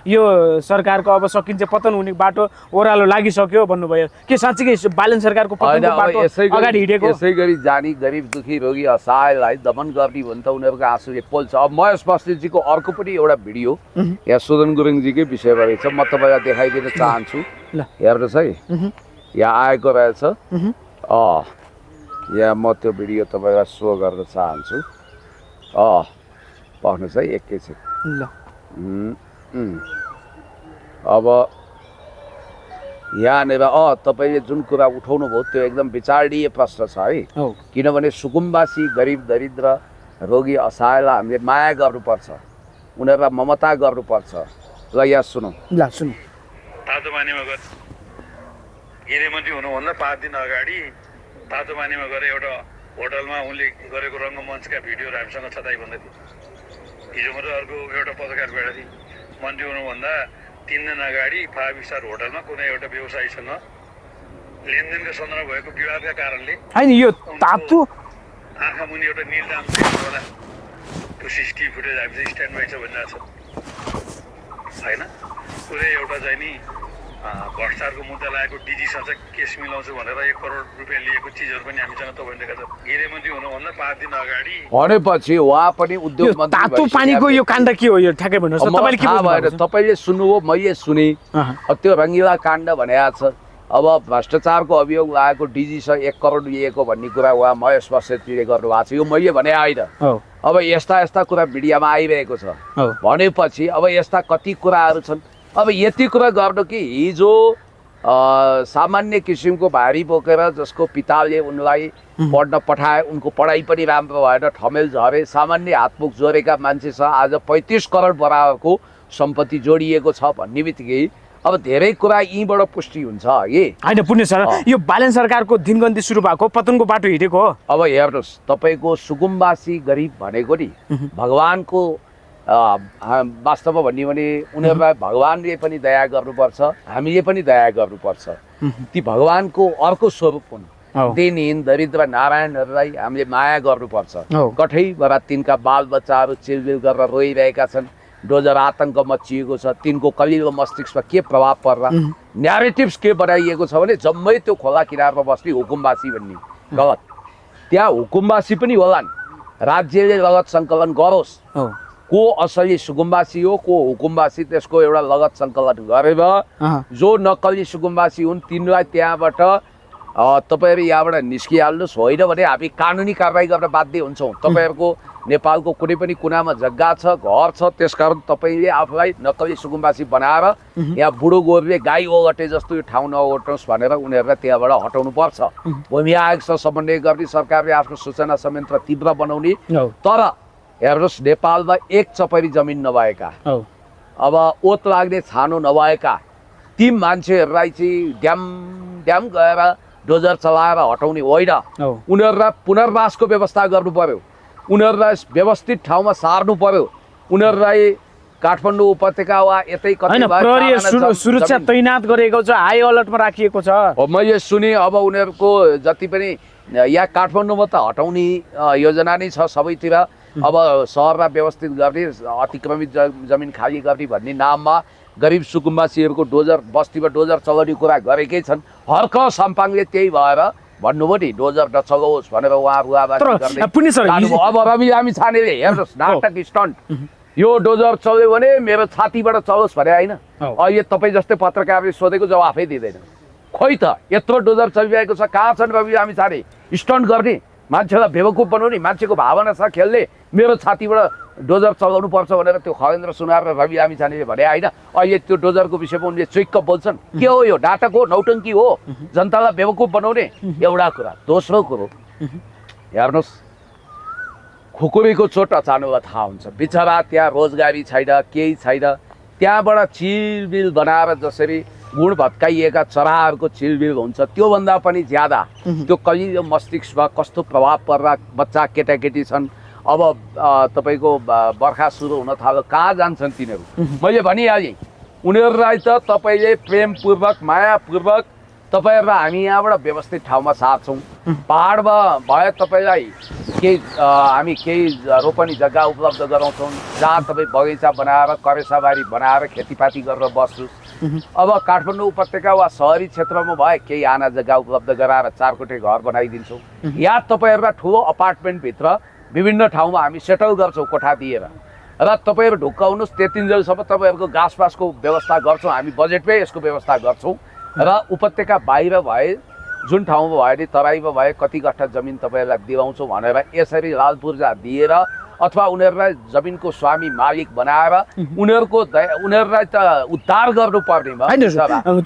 यो सरकारको अब सकिन्छ पतन हुने बाटो ओह्रालो लागिसक्यो भन्नुभयो के साँच्चै बालन सरकारको पतनको बाटो अगाडि हिँडेको यसै गरी जानी गरिब दुखी रोगी असहायलाई दमन गर्ने भने त उनीहरूको आँसुले पोल्छ अब महेश बस्नेतजीको अर्को पनि एउटा भिडियो यहाँ सुदन गुरुङजीकै विषयमा रहेछ म तपाईँलाई देखाइदिन चाहन्छु हेर्नुहोस् है यहाँ आएको रहेछ यहाँ म त्यो भिडियो तपाईँलाई सो गर्न चाहन्छु पाउनुहोस् है एकैछिन ल अब यहाँनिर तपाईँले जुन कुरा उठाउनु भयो त्यो एकदम विचारणीय प्रश्न छ है किनभने सुकुम्बासी गरिब दरिद्र रोगी असहायलाई हामीले माया गर्नुपर्छ उनीहरूलाई ममता गर्नुपर्छ ल यहाँ सुनौ तातोपानीमा गएर गृहमन्त्री हुनुभन्दा 5 दिन अगाडि तातोपानीमा गएर एउटा होटलमा उनले गरेको रङ्गमञ्चका भिडियोहरू हामीसँग छताइ भन्दै थियो हिजो मात्रै अर्को एउटा पत्रकार भेटेको थिएँ मन्त्री हुनुभन्दा 3 दिन अगाडि 5 स्टार होटलमा कुनै एउटा व्यवसायीसँग लेनदेनको सन्दर्भ भएको विवादका कारणले हैन यो तातो आँखा मुनि एउटा नीलडाम होला त्यो सिसिटिभी फुटेज हामीले स्ट्यान्ड बाई छ भनिरहेको छ होइन कुनै एउटा चाहिँ नि भ्रष्टाचारको मुद्दा लागेको डिजीसँग चाहिँ केस मिलाउँछु भनेर 1 करोड रुपियाँ लिएको चिजहरू पनि हामीसँग तपाईँले देखाएको छ गृहमन्त्री हुनुभन्दा 5 दिन अगाडि भनेपछि उहाँ पनि उद्योग मन्त्री तातो पानीको यो काण्ड के हो यो ठ्याक्कै भन्नुहोस् न तपाईले के बुझ्नुभएको छ तपाईले सुन्नुभयो मैले सुने त्यो रङ्गिला काण्ड भनेको छ अब भ्रष्टाचारको अभियोग लागेको डिजीसँग 1 करोड लिएको भन्ने कुरा उहाँ महेश बस्नेतजीले गर्नुभएको छ यो मैले भने होइन अब यस्ता यस्ता कुरा मिडियामा आइरहेको छ भनेपछि अब यस्ता कति कुराहरू छन् अब यति कुरा गर्नु कि हिजो सामान्य किसिमको भारी बोकेर जसको पिताले उनलाई पढ्न पठाए उनको पढाइ पनि राम्रो भएन ठमेल झरे सामान्य हातमुख जोडेका मान्छेसँग आज 35 करोड बराबरको सम्पत्ति जोडिएको छ भन्ने बित्तिकै अब धेरै कुरा यहीँबाट पुष्टि हुन्छ है हैन पुण्य सर यो बालन सरकारको दिनगन्ती सुरु भएको पतनको बाटो हिँडेको हो अब हेर्नुहोस् तपाईँको सुकुम्बासी गरिब भनेको नि भगवानको वास्तवमा भन्यो भने उनीहरूलाई भगवानले पनि दया गर्नुपर्छ हामीले पनि दया गर्नुपर्छ ती भगवानको अर्को स्वरूप हुन् दिनहीन दरिद्र नारायणहरूलाई हामीले माया गर्नुपर्छ कठैबाट तिनका बालबच्चाहरू चिलबिल गरेर रोइरहेका छन् डोजर आतङ्क मचिएको छ तिनको कलिलो मस्तिष्कमा के प्रभाव पर्ला न्यारेटिभ्स के बनाइएको छ भने जम्मै त्यो खोला किनारमा बस्ने हुकुमवासी भन्ने गलत त्यहाँ हुकुमवासी पनि होलान् राज्यले रगत सङ्कलन गरोस् को असली सुकुम्बासी हो को हुकुमबासी त्यसको एउटा लगत सङ्कलन गरेर जो नक्कली सुकुम्बासी हुन् तिनलाई त्यहाँबाट तपाईँहरू यहाँबाट निस्किहाल्नुहोस्, होइन भने हामी कानुनी कारबाही गर्न बाध्य हुन्छौँ। तपाईँहरूको नेपालको कुनै पनि कुनामा जग्गा छ, घर छ, त्यसकारण तपाईँले आफूलाई नक्कली सुकुम्बासी बनाएर यहाँ बुढो गोरुले गाई ओगटे जस्तो यो ठाउँ नओगटोस् भनेर उनीहरूलाई त्यहाँबाट हटाउनु पर्छ। भूमि आयोगसँग समन्वय गर्ने, सरकारले आफ्नो सूचना संयन्त्र तीव्र बनाउने। तर हेर्नुहोस्, नेपालमा एक चपरी जमिन नभएका, अब ओत लाग्ने छानो नभएका ती मान्छेहरूलाई चाहिँ ड्याम गएर डोजर चलाएर हटाउने होइन, उनीहरूलाई पुनर्वासको व्यवस्था गर्नु पर्यो, उनीहरूलाई व्यवस्थित ठाउँमा सार्नु पर्यो, उनीहरूलाई काठमाडौँ उपत्यका वा यतै कतै सुरक्षा तैनात गरेको छ, हाई अलर्टमा राखिएको छ। मैले सुने अब उनीहरूको जति पनि यहाँ काठमाडौँमा त हटाउने योजना नै छ सबैतिर। अब सहरमा व्यवस्थित गर्ने, अतिक्रमित जमिन खाली गर्ने भन्ने नाममा गरिब सुकुम्बासीहरूको डोजर बस्तीमा डोजर चलाउने कुरा गरेकै छन्। हर्क साम्पाङले त्यही भएर भन्नुभयो नि डोजर नचलाओस् भनेर उहाँहरू अब रवि लामिछानेले हेर्नुहोस् नाटक स्टन्ट, यो डोजर चल्यो भने मेरो छातीबाट चलोस् भने होइन। अहिले तपाईँ जस्तै पत्रकारले सोधेको जवाफै दिँदैन। खोइ त यत्रो डोजर चलिरहेको छ, कहाँ छन् रवि लामिछाने स्टन्ट गर्ने, मान्छेलाई बेवकुफ बनाउने, मान्छेको भावना छ खेल्ने, मेरो छातीबाट डोजर चलाउनु पर्छ भनेर त्यो खगेन्द्र सुनार र रवि लामिछानेले भने होइन। अहिले त्यो डोजरको विषयमा उनले चुइक्क बोल्छन्। के हो यो? नाटक हो, नौटङ्की हो, जनतालाई बेवकुफ बनाउने एउटा कुरा। दोस्रो कुरो हेर्नुहोस्, खुकुरीको चोट अचानक थाहा हुन्छ, बिचरा त्यहाँ रोजगारी छैन, केही छैन, त्यहाँबाट चिलबिल बनाएर जसरी गुण भत्काइएका चराहरूको चिलबिल हुन्छ त्योभन्दा पनि ज्यादा त्यो कलिलो मस्तिष्कमा कस्तो प्रभाव पर्दा बच्चा केटाकेटी छन्। अब तपाईँको बर्खा सुरु हुन थाल्यो, कहाँ जान्छन् तिनीहरू? मैले भनिहालेँ, उनीहरूलाई त तपाईँले प्रेमपूर्वक मायापूर्वक तपाईँहरूलाई हामी यहाँबाट व्यवस्थित ठाउँमा सार्छौँ। पाहाडमा भए तपाईँलाई हामी केही रोपनी जग्गा उपलब्ध गराउँछौँ जहाँ तपाईँ बगैँचा बनाएर करेसाबारी बनाएर खेतीपाती गरेर बस्नुहोस्। अब काठमाडौँ उपत्यका वा शहरी क्षेत्रमा भए केही आना जग्गा उपलब्ध गराएर चारकोठे घर बनाइदिन्छौँ। या तपाईँहरूलाई ठुलो अपार्टमेन्टभित्र विभिन्न ठाउँमा हामी सेटल गर्छौँ कोठा दिएर, र तपाईँहरू ढुक्काउनुहोस्, त्यतिन्जेलसम्म तपाईँहरूको घाँसपासको व्यवस्था गर्छौँ, हामी बजेटमै यसको व्यवस्था गर्छौँ। र उपत्यका बाहिर भए जुन ठाउँमा भयो नि तराईमा भए कति गट्ठा जमिन तपाईँहरूलाई दिलाउँछौँ भनेर यसरी लाल पूर्जा दिएर अथवा उनीहरूलाई जमिनको स्वामी मालिक बनाएर उनीहरूलाई त उद्धार गर्नुपर्नेमा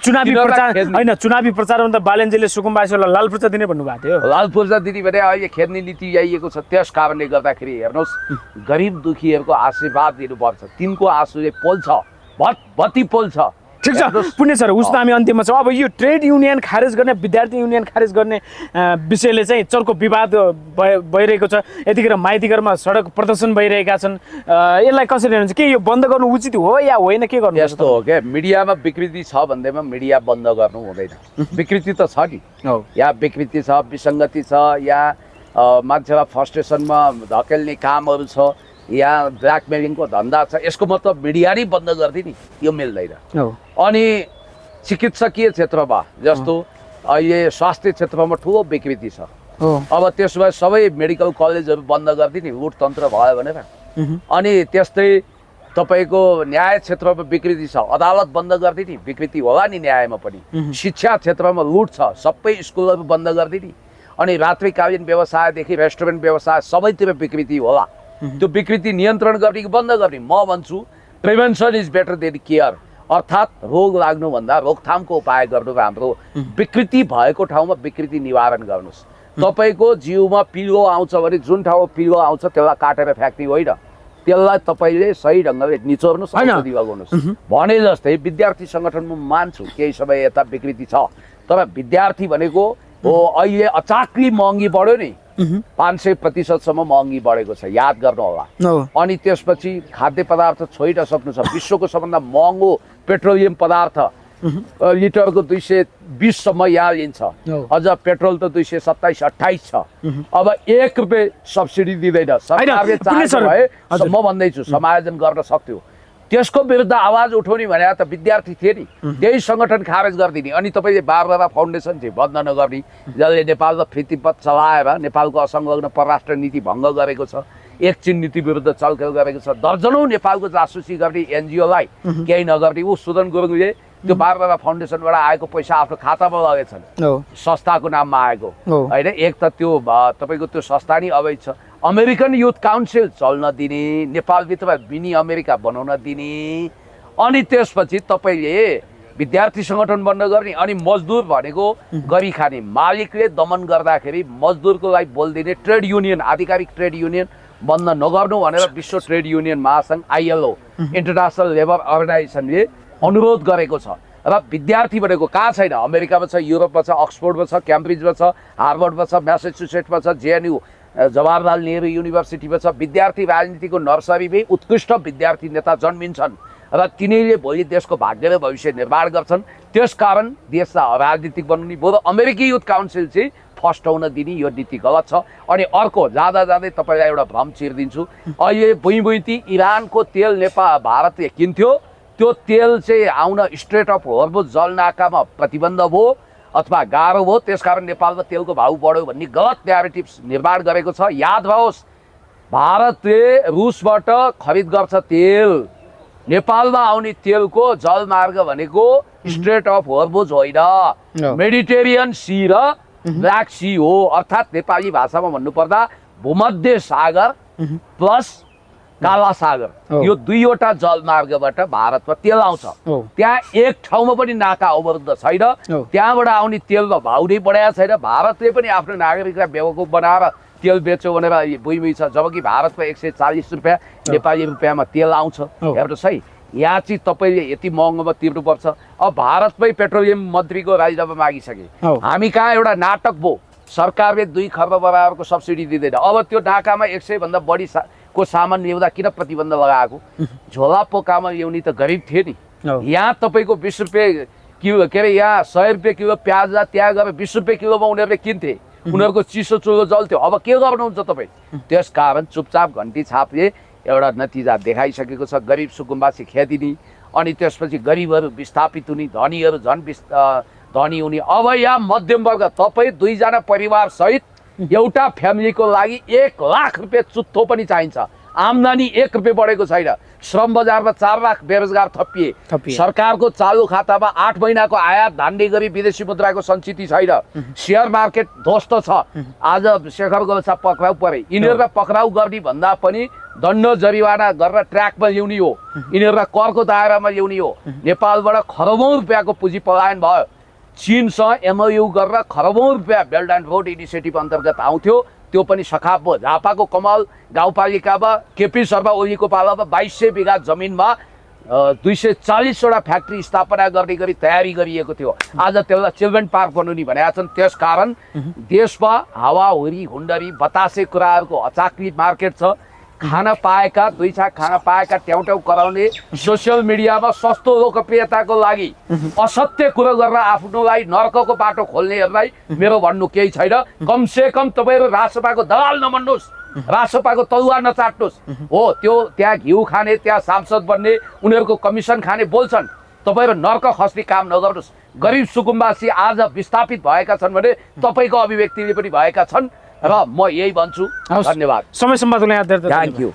चुनावी प्रचारमा त बालेनजीले सुकुम्बासीलाई लाल पूर्जा दिने भन्नुभएको थियो। लाल पूर्जा दिने भने अहिले खेर्ने नीति ल्याइएको छ, त्यस कारणले गर्दाखेरि हेर्नुहोस् गरिब दुखीहरूको आशीर्वाद दिनुपर्छ, तिनको आँसुले पोल्छ, भत्ती पोल्छ। ठिक छ पुण्य सर, उस त हामी अन्तिममा छौँ। अब यो ट्रेड युनियन खारेज गर्ने, विद्यार्थी युनियन खारेज गर्ने विषयले चाहिँ चर्को विवाद भइरहेको छ। यतिखेर माइतीघरमा सडक प्रदर्शन भइरहेका छन्, यसलाई कसरी हेर्नुहुन्छ? के यो बन्द गर्नु उचित हो या होइन, के गर्नु? यस्तो हो क्या, मिडियामा विकृति छ भन्दैमा मिडिया बन्द गर्नु हुँदैन। विकृति त छ नि, या विकृति छ, विसङ्गति छ, या मान्छेलाई फ्रस्ट्रेसनमा धकेल्ने कामहरू छ, या ब्ल्याकमेलिङको धन्दा छ, यसको मतलब मिडिया नै बन्द गरिदिने नि, यो मिल्दैन। अनि चिकित्सकीय क्षेत्रमा जस्तो अहिले स्वास्थ्य क्षेत्रमा ठुलो विकृति छ, अब त्यसो भए सबै मेडिकल कलेजहरू बन्द गरिदिने लुटतन्त्र भयो भनेर। अनि त्यस्तै तपाईँको न्याय क्षेत्रमा विकृति छ, अदालत बन्द गरिदिने, विकृति होला नि न्यायमा पनि। शिक्षा क्षेत्रमा लुट छ, सबै स्कुलहरू बन्द गरिदिने। अनि रात्रिकालीन व्यवसायदेखि रेस्टुरेन्ट व्यवसाय सबैतिर विकृति होला, त्यो विकृति नियन्त्रण गर्ने कि बन्द गर्ने? म भन्छु prevention is better than care, अर्थात् रोग लाग्नुभन्दा रोकथामको उपाय गर्नु राम्रो। विकृति भएको ठाउँमा विकृति निवारण गर्नुहोस्। तपाईँको जिउमा पिलो आउँछ भने जुन ठाउँमा पिलो आउँछ त्यसलाई काटेर फ्याँक्ने होइन, त्यसलाई तपाईँले सही ढङ्गले निचोर्नुहोस्, औषधि लगाउनुहोस्। भने जस्तै विद्यार्थी सङ्गठनमा मान्छु केही समय यता विकृति छ, तर विद्यार्थी भनेको हो अहिले अचाक्ली महँगी बढ्यो नि, 500% महँगी बढेको छ, याद गर्नु होला। अनि त्यसपछि खाद्य पदार्थ छोइन सक्नु छ, विश्वको सबभन्दा महँगो पेट्रोलियम पदार्थ लिटरको 220सम्म यहाँ लिन्छ, अझ पेट्रोल त 227-28 छ। अब 1 रुपियाँ सब्सिडी दिँदैन सरकारले, चाहेको भए म भन्दैछु समायोजन गर्न सक्थ्यो। त्यसको विरुद्ध आवाज उठाउने भने त विद्यार्थी थिए नि, त्यही सङ्गठन खारेज गरिदिने। अनि तपाईँले बारबारा फाउन्डेसन चाहिँ बन्द नगर्ने, जसले नेपालमा प्रीतिपद चलाएर नेपालको असंलग्न परराष्ट्र नीति भङ्ग गरेको छ, एकचिन नीति विरुद्ध चलखेल गरेको छ, दर्जनौँ नेपालको जासुसी गर्ने एनजिओलाई केही नगर्ने। ऊ सुदन गुरुङले त्यो बारबारा फाउन्डेसनबाट आएको पैसा आफ्नो खातामा लगेछन्, संस्थाको नाममा आएको होइन। एक त त्यो तपाईँको त्यो संस्था नि अवैध छ। अमेरिकन युथ काउन्सिल चल्न दिने, नेपालभित्र मिनी अमेरिका बनाउन दिने, अनि त्यसपछि तपाईँले विद्यार्थी सङ्गठन बन्द गर्ने, अनि मजदुर भनेको गरी खाने, मालिकले दमन गर्दाखेरि मजदुरको लागि बोलिदिने ट्रेड युनियन, आधिकारिक ट्रेड युनियन बन्द नगर्नु भनेर विश्व ट्रेड युनियन महासङ्घ ILO इन्टरनेसनल लेबर अर्गनाइजेसनले अनुरोध गरेको छ। र विद्यार्थी भनेको कहाँ छैन? अमेरिकामा छ, युरोपमा छ, अक्सफोर्डमा छ, क्याम्ब्रिजमा छ, हार्वर्डमा छ, म्यासाचुसेट्समा छ, JNU जवाहरलाल नेहरू युनिभर्सिटीमा छ। विद्यार्थी राजनीतिको नर्सरीमै उत्कृष्ट विद्यार्थी नेता जन्मिन्छन् र तिनीहरूले भोलि देशको भाग्य र भविष्य निर्माण गर्छन्। त्यसकारण देशलाई राजनीतिक बनाउने, बरु अमेरिकी युथ काउन्सिल चाहिँ फस्टाउन दिने यो नीति गलत छ। अनि अर्को जाँदा जाँदै तपाईँलाई एउटा भ्रम चिरिदिन्छु। अहिले भुइँभुइँती इरानको तेल नेपाल भारतले किन्थ्यो, त्यो तेल चाहिँ आउन स्ट्रेट अफ हर्मुज जलनाकामा प्रतिबन्ध भयो अथवा गाह्रो भयो, त्यसकारण नेपालमा तेलको भाउ बढ्यो भन्ने गलत न्यारेटिभ निर्माण गरेको छ। याद रहोस्, भारतले रुसबाट खरिद गर्छ तेल, नेपालमा आउने तेलको जलमार्ग भनेको स्ट्रेट अफ हर्मुज होइन, मेडिटेरियन सी र ब्ल्याक सी हो। अर्थात् नेपाली भाषामा भन्नुपर्दा भूमध्य सागर प्लस काला सागर, यो दुईवटा जलमार्गबाट भारतमा तेल आउँछ। त्यहाँ एक ठाउँमा पनि नाका अवरुद्ध छैन, त्यहाँबाट आउने तेलमा भाउ नै बढाएको छैन। भारतले पनि आफ्नो नागरिकलाई बेवकुफ बनाएर तेल बेच्यो भनेर भुइँभुइँ छ, जबकि भारतमा 140 रुपियाँ नेपाली रुपियाँमा तेल आउँछ। हेर्नुहोस् है, यहाँ चाहिँ तपाईँले यति महँगोमा तिर्नुपर्छ। अब भारतमै पेट्रोलियम मन्त्रीको राजीनामा मागिसके, हामी कहाँ एउटा नाटक भयो, सरकारले 2 खर्ब बराबरको सब्सिडी दिँदैन। अब त्यो नाकामा 100 भन्दा बढी को सामान ल्याउँदा किन प्रतिबन्ध लगाएको? झोला पोकामा ल्याउने त गरिब थिए नि। यहाँ तपाईँको 20 रुपियाँ किलो, के अरे यहाँ 100 रुपियाँ किलो प्याज, त्यहाँ गएर 20 रुपियाँ किलोमा उनीहरूले किन्थे, उनीहरूको चिसो चुलो जल्थ्यो। अब के गर्नुहुन्छ तपाईँ? त्यसकारण चुपचाप घन्टी छापले एउटा नतिजा देखाइसकेको छ। गरिब सुकुम्बासी खेदिने, अनि त्यसपछि गरिबहरू विस्थापित हुने, धनीहरू झन् धनी हुने। अब यहाँ मध्यम वर्ग, तपाईँ 2 जना परिवार सहित एउटा फ्यामिलीको लागि 1 लाख रुपियाँ चुत्थो पनि चाहिन्छ। आम्दानी 1 रुपियाँ बढेको छैन। श्रम बजारमा 4 लाख बेरोजगार थपिए। सरकारको चालु खातामा 8 महिनाको आयात धान्ने गरी विदेशी मुद्राको सञ्चिति छैन। सेयर मार्केट ध्वस्त छ। आज शेखर गोल्छा पक्राउ परे। यिनीहरूलाई पक्राउ गर्ने भन्दा पनि दण्ड जरिवाना गरेर ट्र्याकमा ल्याउने हो, यिनीहरूलाई करको दायरामा ल्याउने हो। नेपालबाट खरबौँ रुपियाँको पुँजी पलायन भयो। चीनसँग MOU गरेर खरबौँ रुपियाँ बेल्ट एन्ड रोड इनिसिएटिभ अन्तर्गत आउँथ्यो, त्यो पनि सखाप भयो। झापाको कमल गाउँपालिकामा KP शर्मा ओलीको पालामा 2200 बिघा जमिनमा 240वटा फ्याक्ट्री स्थापना गर्ने गरी तयारी गरिएको थियो। आज त्यसलाई चिल्ड्रेन पार्क बनाउने भनेका छन्। त्यसकारण देशमा हावाहुरी, हुन्डरी, बतासे कुराहरूको अचाक्ली मार्केट छ। खाना पाएका, 2 छाक खाना पाएका ट्याउट्याउ कराउने, सोसियल मिडियामा सस्तो लोकप्रियताको लागि असत्य कुरो गरेर आफ्नोलाई नर्कको बाटो खोल्नेहरूलाई मेरो भन्नु केही छैन। कमसेकम तपाईँहरू रासपाको दलाल नबन्नुहोस्, रासपाको तलुवा नचाट्नुहोस्। हो, त्यो त्यहाँ घिउ खाने, त्यहाँ सांसद बन्ने, उनीहरूको कमिसन खाने बोल्छन्। तपाईँहरू नर्क खस्ने काम नगर्नुहोस्। गरिब सुकुम्बासी आज विस्थापित भएका छन् भने तपाईँको अभिव्यक्तिले पनि भएका छन् र म यही भन्छु। धन्यवाद। समय सम्वादको लागि थ्याङ्क यू।